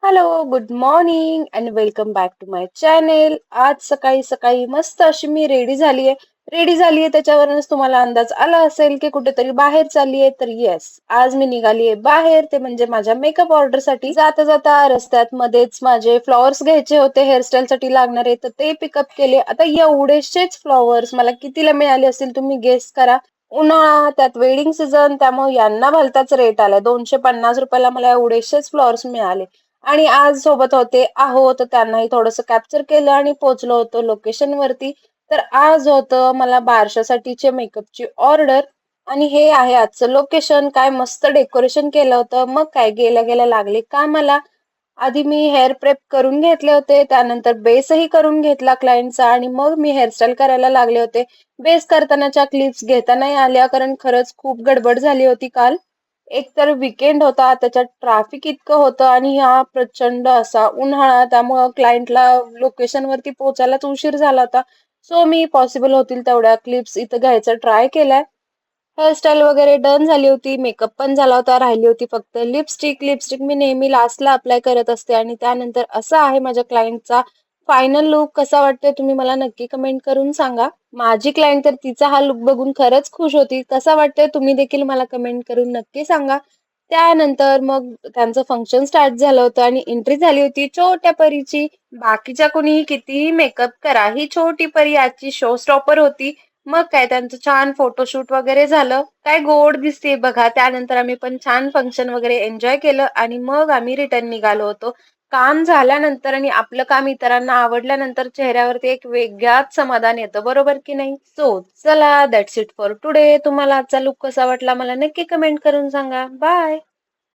Hello, good morning and welcome back to my channel. आज सकाळी सकाळी मस्त अशी मी रेडी झालीये त्याच्यावरूनच तुम्हाला अंदाज आला असेल की कुठेतरी बाहेर चाललीये. तर येस, आज मी निघालीये बाहेर, ते म्हणजे माझ्या मेकअप ऑर्डर साठी. जाता जाता रस्त्यात मध्येच माझे फ्लॉवर्स घ्यायचे होते हेअरस्टाईल साठी लागणारे, तर ते पिकअप केले. आता एवढेशेच फ्लॉवर्स मला कितीला मिळाले असतील तुम्ही गेस करा. उन्हाळा, त्यात वेडिंग सीझन, त्यामुळे यांना भलताच रेट आलाय. 250 रुपयाला मला एवढेशेच फ्लॉवर्स मिळाले. आणि आज सोबत होते आहो, तर त्यांनाही थोडंसं कॅप्चर केलं आणि पोहोचलो होतो लोकेशन वरती. तर आज होतं मला बारशासाठीचे मेकअपची ऑर्डर आणि हे आहे आजचं लोकेशन. काय मस्त डेकोरेशन केलं होतं. मग काय, गेल्या गेल्या लागले कामाला. आधी मी हेअर प्रेप करून घेतले होते, त्यानंतर बेसही करून घेतला क्लायंटचा आणि मग मी हेअरस्टाईल करायला लागले होते. बेस करतानाच्या क्लिप्स घेता नाही आल्या, कारण खरंच खूप गडबड झाली होती काल. एकतर वीकेंड होता, त्याच्यात ट्रॅफिक इतकं होतं आणि हा प्रचंड असा उन्हाळा, त्यामुळं क्लायंटला लोकेशन वरती पोहोचायलाच उशीर झाला होता. सो मी पॉसिबल होतील तेवढ्या क्लिप्स इथं घ्यायचा ट्राय केलाय. हेअरस्टाईल वगैरे डन झाली होती, मेकअप पण झाला होता, राहिली होती फक्त लिपस्टिक. लिपस्टिक मी नेहमी लास्टला अप्लाय करत असते आणि त्यानंतर असा आहे माझ्या क्लायंटचा फायनल लुक. कसा वाटतोय तुम्ही मला नक्की कमेंट करून सांगा. माझी क्लायंट तर तिचा हा लुक बघून खरंच खुश होती. कसा वाटतोय तुम्ही देखील मला कमेंट करून नक्की सांगा. त्यानंतर मग त्यांचं फंक्शन स्टार्ट झालं होतं आणि एंट्री झाली होती छोट्या परीची. बाकीच्या कोणीही कितीही मेकअप करा, ही छोटी परी आजची शो स्टॉपर होती. मग काय, त्यांचं छान फोटोशूट वगैरे झालं. काय गोड दिसते बघा. त्यानंतर आम्ही पण छान फंक्शन वगैरे एन्जॉय केलं आणि मग आम्ही रिटर्न निघालो होतो. काम झाल्यानंतर आणि आपलं काम इतरांना आवडल्यानंतर चेहऱ्यावरती एक वेगळाच समाधान येतं, बरोबर की नाही? सो चला, दॅट्स इट फॉर टुडे. तुम्हाला आजचा लुक कसा वाटला मला नक्की कमेंट करून सांगा. बाय.